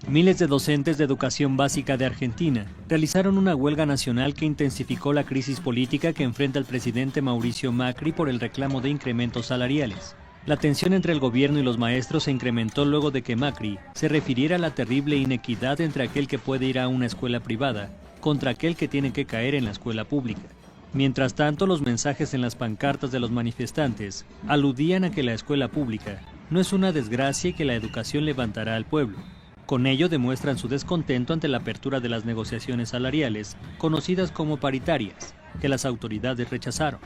Miles de docentes de educación básica de Argentina realizaron una huelga nacional que intensificó la crisis política que enfrenta el presidente Mauricio Macri por el reclamo de incrementos salariales. La tensión entre el gobierno y los maestros se incrementó luego de que Macri se refiriera a la terrible inequidad entre aquel que puede ir a una escuela privada contra aquel que tiene que caer en la escuela pública. Mientras tanto, los mensajes en las pancartas de los manifestantes aludían a que la escuela pública no es una desgracia y que la educación levantará al pueblo. Con ello demuestran su descontento ante la apertura de las negociaciones salariales, conocidas como paritarias, que las autoridades rechazaron.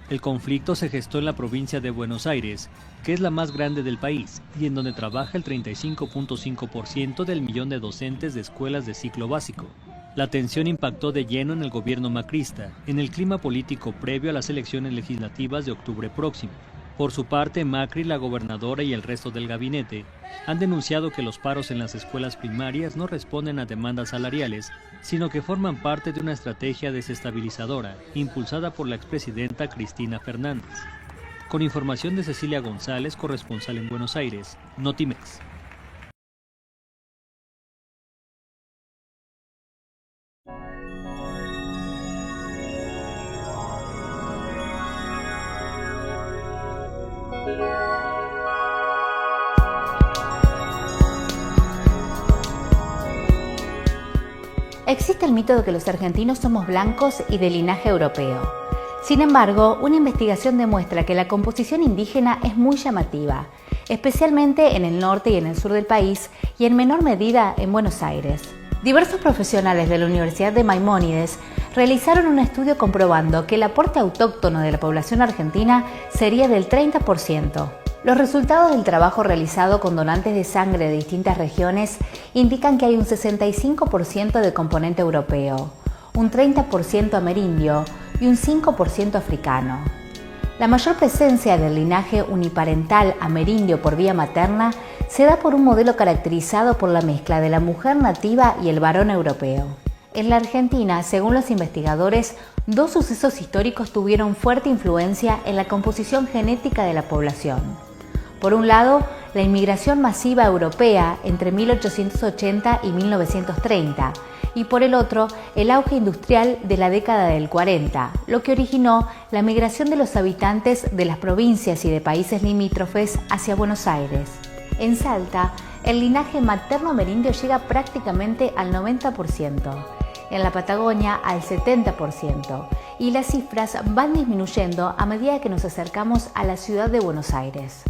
El conflicto se gestó en la provincia de Buenos Aires, que es la más grande del país y en donde trabaja el 35.5% del millón de docentes de escuelas de ciclo básico. La tensión impactó de lleno en el gobierno macrista, en el clima político previo a las elecciones legislativas de octubre próximo. Por su parte, Macri, la gobernadora y el resto del gabinete han denunciado que los paros en las escuelas primarias no responden a demandas salariales, sino que forman parte de una estrategia desestabilizadora impulsada por la expresidenta Cristina Fernández. Con información de Cecilia González, corresponsal en Buenos Aires, Notimex. Existe el mito de que los argentinos somos blancos y de linaje europeo. Sin embargo, una investigación demuestra que la composición indígena es muy llamativa, especialmente en el norte y en el sur del país y en menor medida en Buenos Aires. Diversos profesionales de la Universidad de Maimónides realizaron un estudio comprobando que el aporte autóctono de la población argentina sería del 30%. Los resultados del trabajo realizado con donantes de sangre de distintas regiones indican que hay un 65% de componente europeo, un 30% amerindio y un 5% africano. La mayor presencia del linaje uniparental amerindio por vía materna se da por un modelo caracterizado por la mezcla de la mujer nativa y el varón europeo. En la Argentina, según los investigadores, dos sucesos históricos tuvieron fuerte influencia en la composición genética de la población. Por un lado, la inmigración masiva europea entre 1880 y 1930, y por el otro, el auge industrial de la década del 40, lo que originó la migración de los habitantes de las provincias y de países limítrofes hacia Buenos Aires. En Salta, el linaje materno-amerindio llega prácticamente al 90%, en la Patagonia al 70%, y las cifras van disminuyendo a medida que nos acercamos a la ciudad de Buenos Aires.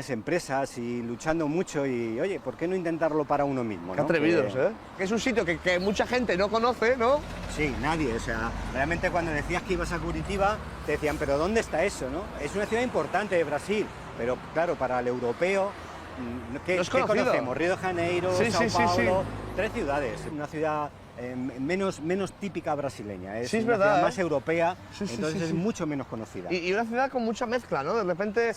muchas empresas y luchando mucho y, oye, ¿por qué no intentarlo para uno mismo? Qué atrevidos, ¿eh? Que es un sitio que mucha gente no conoce, ¿no? Sí, nadie, o sea, realmente cuando decías que ibas a Curitiba, te decían, pero ¿dónde está eso, no? Es una ciudad importante de Brasil, pero claro, para el europeo, ¿qué conocemos? Río de Janeiro, Sao Paulo, 3 ciudades, una ciudad menos típica brasileña, es una ciudad más europea, entonces es mucho menos conocida. Y una ciudad con mucha mezcla, ¿no? De repente,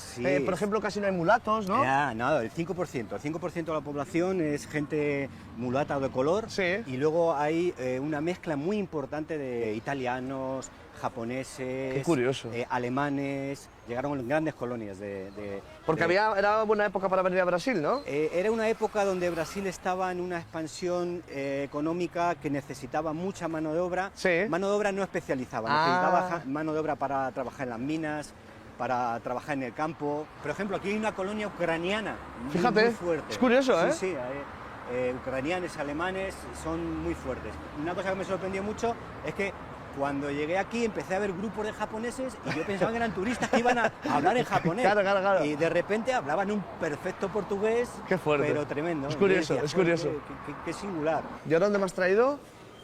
por ejemplo, casi no hay mulatos, ¿no? Nada, el 5% de la población es gente mulata o de color, y luego hay una mezcla muy importante de italianos, japoneses, qué curioso, alemanes, llegaron grandes colonias Porque era buena época para venir a Brasil, ¿no? Era una época donde Brasil estaba en una expansión económica que necesitaba mucha mano de obra, mano de obra no especializada, necesitaba mano de obra para trabajar en las minas, para trabajar en el campo. Por ejemplo, aquí hay una colonia ucraniana muy fuerte. Es curioso, ¿eh? Sí, ucranianos, alemanes, son muy fuertes. Una cosa que me sorprendió mucho es que cuando llegué aquí empecé a ver grupos de japoneses y yo pensaba que eran turistas que iban a hablar en japonés. Claro. Y de repente hablaban un perfecto portugués, qué fuerte, pero tremendo. Es curioso, decía, es curioso. Qué singular. ¿Y ahora dónde me has traído?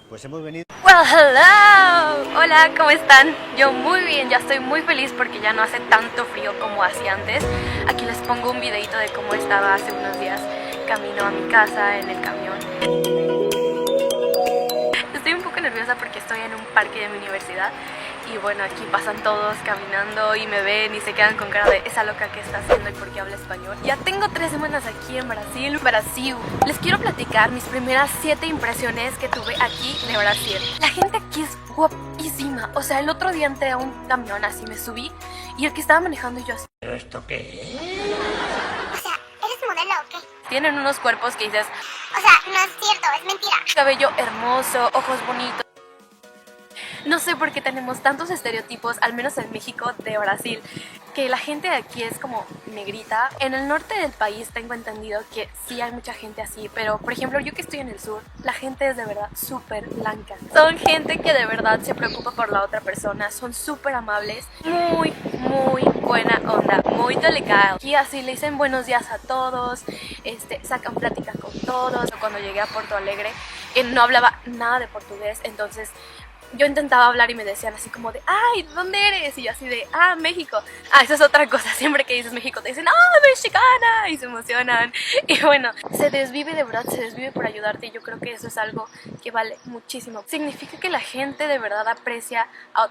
Pues hemos venido... Well, hello. Hola, ¿cómo están? Yo muy bien, ya estoy muy feliz porque ya no hace tanto frío como hacía antes. Aquí les pongo un videito de cómo estaba hace unos días camino a mi casa en el camión. Estoy un poco nerviosa porque estoy en un parque de mi universidad y bueno, aquí pasan todos caminando y me ven y se quedan con cara de esa loca que está haciendo y por qué habla español. Ya tengo 3 semanas aquí en Brasil. Les quiero platicar mis primeras 7 impresiones que tuve aquí de Brasil. La gente aquí es guapísima. O sea, el otro día entré a un camión así, me subí y el que estaba manejando y yo así, ¿pero esto qué es? O sea, ¿eres modelo o qué? tienen unos cuerpos que dices, O sea, no es cierto, es mentira. cabello hermoso, ojos bonitos. No sé por qué tenemos tantos estereotipos, al menos en México, de Brasil, que la gente de aquí es como negrita. En el norte del país tengo entendido que sí hay mucha gente así, pero por ejemplo yo que estoy en el sur, la gente es de verdad súper blanca. Son gente que de verdad se preocupa por la otra persona, son súper amables, muy buena onda, muy legal. Y así le dicen buenos días a todos, sacan plática con todos. Cuando llegué a Porto Alegre, no hablaba nada de portugués, entonces yo intentaba hablar y me decían así como de, ay, ¿de dónde eres? Y yo así de, México. Esa es otra cosa, siempre que dices México te dicen, mexicana, y se emocionan. Y bueno, se desvive de verdad, se desvive por ayudarte y yo creo que eso es algo que vale muchísimo. Significa que la gente de verdad aprecia a